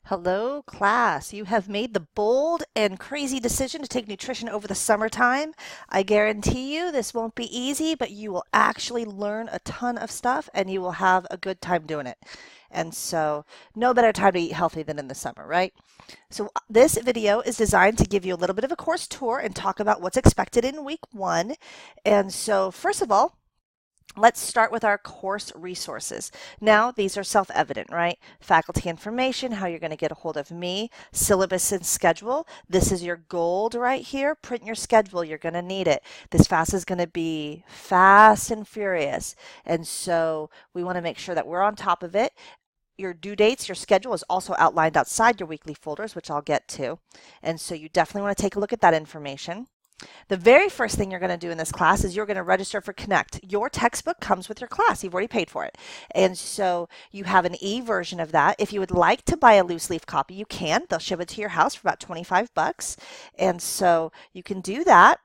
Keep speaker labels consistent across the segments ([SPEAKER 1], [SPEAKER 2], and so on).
[SPEAKER 1] Hello, class. You have made the bold and crazy decision to take nutrition over the summertime. I guarantee you this won't be easy, but you will actually learn a ton of stuff and you will have a good time doing it. And so, no better time to eat healthy than in the summer, right? So, this video is designed to give you a little bit of a course tour and talk about what's expected in week one. And so, first of all, let's start with our course resources. Now, these are self-evident, right? Faculty information, how you're going to get a hold of me, syllabus and schedule. This is your gold right here. Print your schedule. You're going to need it. This fast is going to be fast and furious. And so we want to make sure that we're on top of it. Your due dates, your schedule is also outlined outside your weekly folders, which I'll get to. And so you definitely want to take a look at that information. The very first thing you're going to do in this class is you're going to register for Connect. Your textbook comes with your class. You've already paid for it. And so you have an e-version of that. If you would like to buy a loose leaf copy, you can. They'll ship it to your house for about 25 bucks. And so you can do that.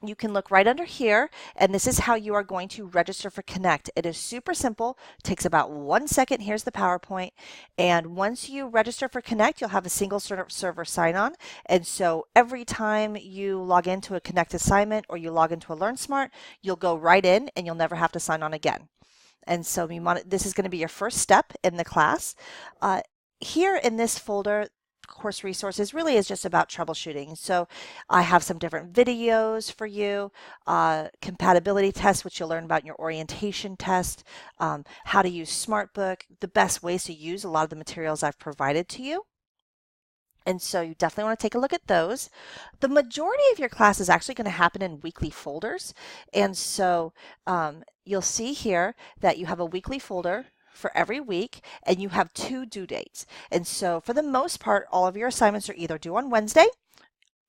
[SPEAKER 1] You can look right under here, and this is how you are going to register for Connect. It is super simple, takes about 1 second. Here's the PowerPoint. And once you register for Connect, you'll have a single server sign-on. And so every time you log into a Connect assignment or you log into a LearnSmart, you'll go right in and you'll never have to sign on again. And so this is going to be your first step in the class. Here in this folder, course resources really is just about troubleshooting. So I have some different videos for you, compatibility tests, which you'll learn about in your orientation test, how to use SmartBook, the best ways to use a lot of the materials I've provided to you. And so you definitely want to take a look at those. The majority of your class is actually going to happen in weekly folders. And so you'll see here that you have a weekly folder for every week, and you have 2 due dates. And so for the most part, all of your assignments are either due on Wednesday,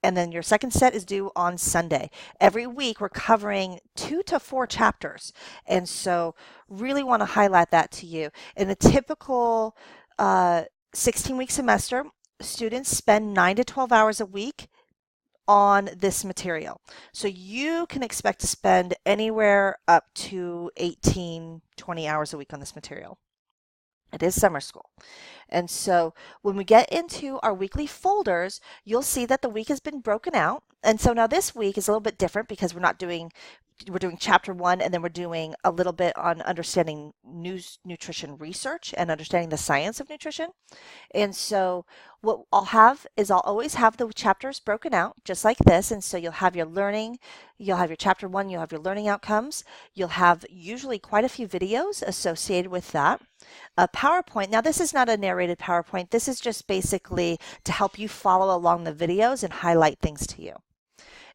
[SPEAKER 1] and then your second set is due on Sunday. Every week we're covering 2 to 4 chapters. And so really want to highlight that to you. In a typical 16-week semester, students spend 9 to 12 hours a week on this material. So you can expect to spend anywhere up to 18, 20 hours a week on this material. It is summer school. And so when we get into our weekly folders, you'll see that the week has been broken out. And so now this week is a little bit different because we're doing chapter 1, and then we're doing a little bit on understanding nutrition research and understanding the science of nutrition. And so what I'll have is I'll always have the chapters broken out just like this. And so you'll have your learning, you'll have your chapter 1, you'll have your learning outcomes. You'll have usually quite a few videos associated with that. A PowerPoint. Now this is not a narrated PowerPoint. This is just basically to help you follow along the videos and highlight things to you.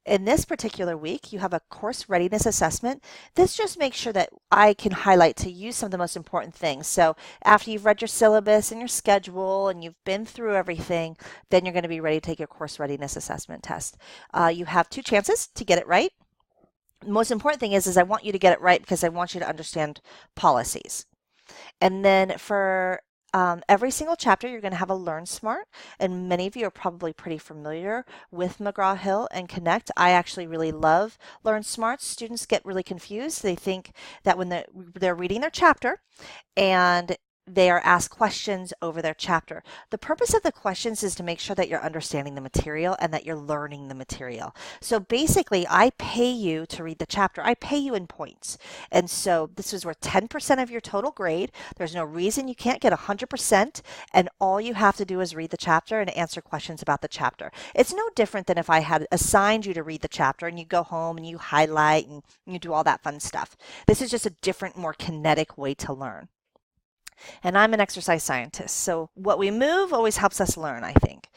[SPEAKER 1] In this particular week, you have a course readiness assessment. This just makes sure that I can highlight to you some of the most important things. So after you've read your syllabus and your schedule and you've been through everything, then you're going to be ready to take your course readiness assessment test. You have 2 chances to get it right. The most important thing is I want you to get it right because I want you to understand policies. And then for every single chapter, you're going to have a Learn Smart, and many of you are probably pretty familiar with McGraw-Hill and Connect. I actually really love Learn Smart. Students get really confused. They think that when they're reading their chapter and they are asked questions over their chapter. The purpose of the questions is to make sure that you're understanding the material and that you're learning the material. So basically, I pay you to read the chapter. I pay you in points. And so this is worth 10% of your total grade. There's no reason you can't get 100%, and all you have to do is read the chapter and answer questions about the chapter. It's no different than if I had assigned you to read the chapter and you go home and you highlight and you do all that fun stuff. This is just a different, more kinetic way to learn. And I'm an exercise scientist, so what we move always helps us learn, I think.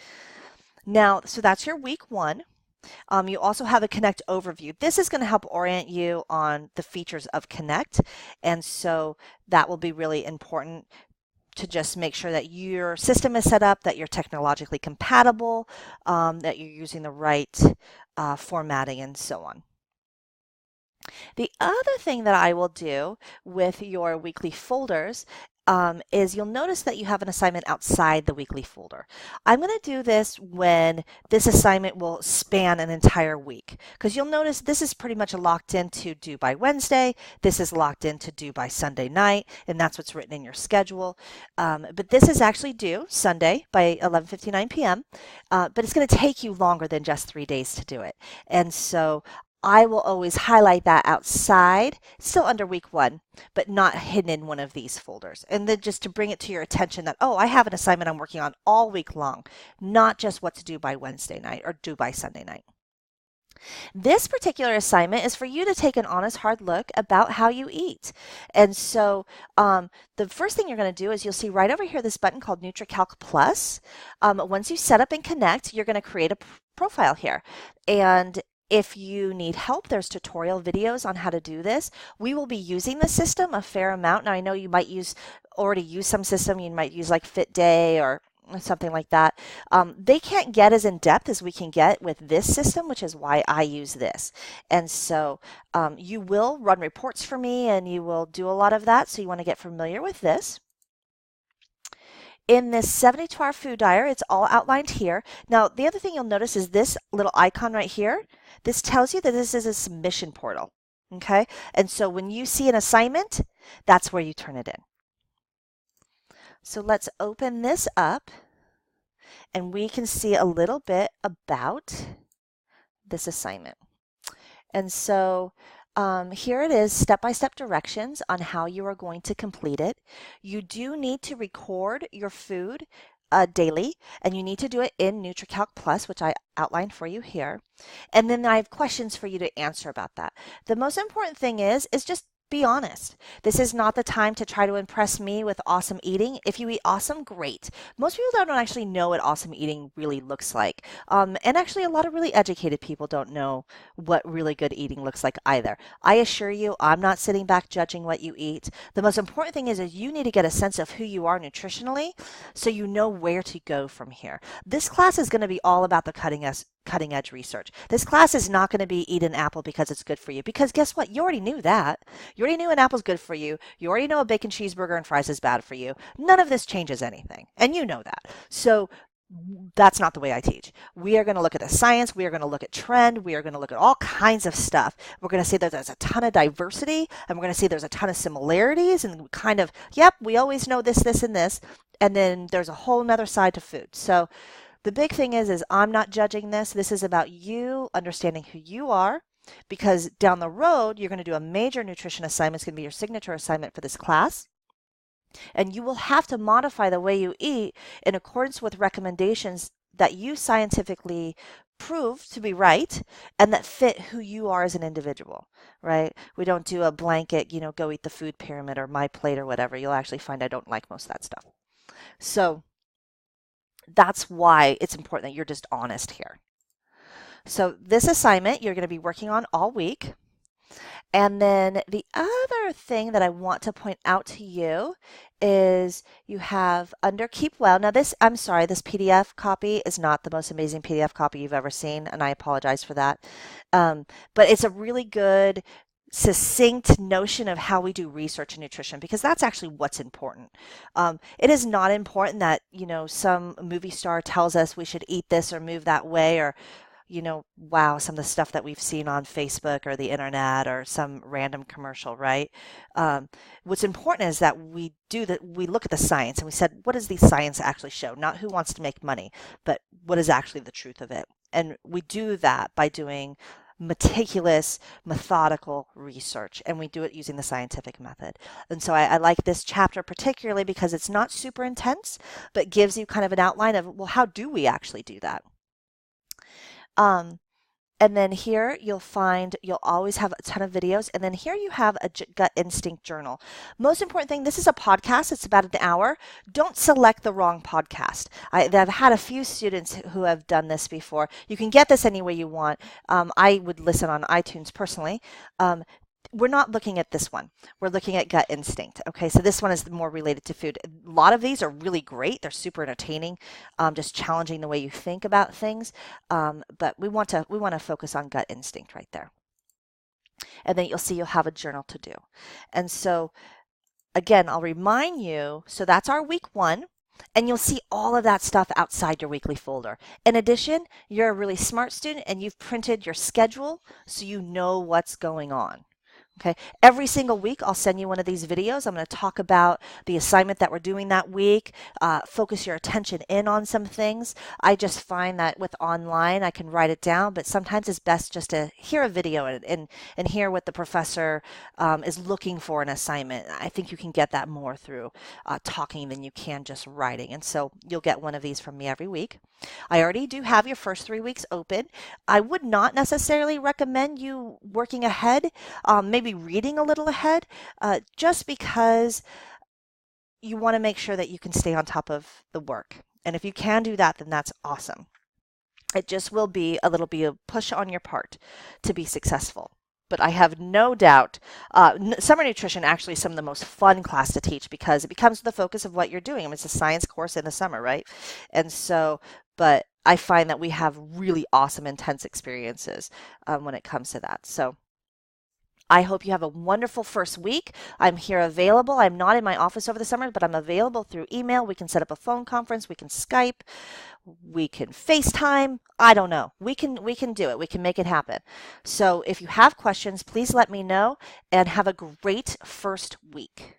[SPEAKER 1] Now, so that's your week 1. You also have a Connect overview. This is going to help orient you on the features of Connect, and so that will be really important to just make sure that your system is set up, that you're technologically compatible, that you're using the right formatting, and so on. The other thing that I will do with your weekly folders is you'll notice that you have an assignment outside the weekly folder. I'm going to do this when this assignment will span an entire week, because you'll notice this is pretty much locked into due by Wednesday. This is locked into due by Sunday night, and that's what's written in your schedule. But this is actually due Sunday by 11:59 p.m., but it's going to take you longer than just 3 days to do it. And so I will always highlight that outside, still under week 1, but not hidden in one of these folders. And then just to bring it to your attention that, oh, I have an assignment I'm working on all week long, not just what to do by Wednesday night or due by Sunday night. This particular assignment is for you to take an honest, hard look about how you eat. And so the first thing you're going to do is you'll see right over here this button called NutriCalc Plus. Once you set up and connect, you're going to create a profile here. And if you need help, there's tutorial videos on how to do this. We will be using the system a fair amount. Now, I know you might already use some system. You might use like FitDay or something like that. They can't get as in depth as we can get with this system, which is why I use this. And so you will run reports for me and you will do a lot of that. So you want to get familiar with this. In this 72-hour food diary, it's all outlined here. Now, the other thing you'll notice is this little icon right here. This tells you that this is a submission portal, okay? And so when you see an assignment, that's where you turn it in. So let's open this up, and we can see a little bit about this assignment. And so here it is, step-by-step directions on how you are going to complete it. You do need to record your food daily, and you need to do it in NutriCalc Plus, which I outlined for you here. And then I have questions for you to answer about that. The most important thing is just be honest. This is not the time to try to impress me with awesome eating. If you eat awesome, great. Most people don't actually know what awesome eating really looks like. And actually, a lot of really educated people don't know what really good eating looks like either. I assure you, I'm not sitting back judging what you eat. The most important thing is you need to get a sense of who you are nutritionally so you know where to go from here. This class is going to be all about the cutting edge research. This class is not going to be eat an apple because it's good for you, because guess what? You already knew that. You already knew an apple's good for you. You already know a bacon cheeseburger and fries is bad for you. None of this changes anything, and you know that. So that's not the way I teach. We are going to look at the science. We are going to look at trend. We are going to look at all kinds of stuff. We're going to say that there's a ton of diversity, and we're going to see there's a ton of similarities, and kind of, yep, we always know this, this, and this. And then there's a whole nother side to food. So the big thing is I'm not judging this. This is about you understanding who you are, because down the road, you're going to do a major nutrition assignment. It's going to be your signature assignment for this class. And you will have to modify the way you eat in accordance with recommendations that you scientifically prove to be right and that fit who you are as an individual, right? We don't do a blanket, go eat the food pyramid or my plate or whatever. You'll actually find I don't like most of that stuff. So that's why it's important that you're just honest here. So this assignment you're going to be working on all week. And then the other thing that I want to point out to you is you have under Keep Well. Now this PDF copy is not the most amazing PDF copy you've ever seen, and I apologize for that. But it's a really good succinct notion of how we do research in nutrition, because that's actually what's important. It is not important that, some movie star tells us we should eat this or move that way, or wow, some of the stuff that we've seen on Facebook or the internet or some random commercial, right? What's important is that we look at the science and we said, what does the science actually show? Not who wants to make money, but what is actually the truth of it. And we do that by doing meticulous, methodical research, and we do it using the scientific method. And so I like this chapter particularly because it's not super intense, but gives you kind of an outline of, well, how do we actually do that? And then here you'll always have a ton of videos. And then here you have a gut instinct journal. Most important thing, this is a podcast. It's about an hour. Don't select the wrong podcast. I've had a few students who have done this before. You can get this any way you want. I would listen on iTunes personally. We're not looking at this one. We're looking at gut instinct. Okay, so this one is more related to food. A lot of these are really great. They're super entertaining, just challenging the way you think about things. But we want to focus on gut instinct right there. And then you'll see you'll have a journal to do. And so Again, I'll remind you, so that's our week 1. And you'll see all of that stuff outside your weekly folder. In addition, you're a really smart student and you've printed your schedule so you know what's going on. Okay, every single week I'll send you one of these videos. I'm going to talk about the assignment that we're doing that week, focus your attention in on some things. I just find that with online I can write it down, but sometimes it's best just to hear a video and hear what the professor is looking for in an assignment. I think you can get that more through talking than you can just writing, and so you'll get one of these from me every week. I already do have your first 3 weeks open. I would not necessarily recommend you working ahead, maybe reading a little ahead, just because you want to make sure that you can stay on top of the work. And if you can do that, then that's awesome. It just will be a little bit of push on your part to be successful. But I have no doubt, summer nutrition actually is some of the most fun class to teach because it becomes the focus of what you're doing. I mean, it's a science course in the summer, right? And so, but I find that we have really awesome, intense experiences when it comes to that. So I hope you have a wonderful first week. I'm here available. I'm not in my office over the summer, but I'm available through email. We can set up a phone conference. We can Skype. We can FaceTime. I don't know. We can do it. We can make it happen. So if you have questions, please let me know and have a great first week.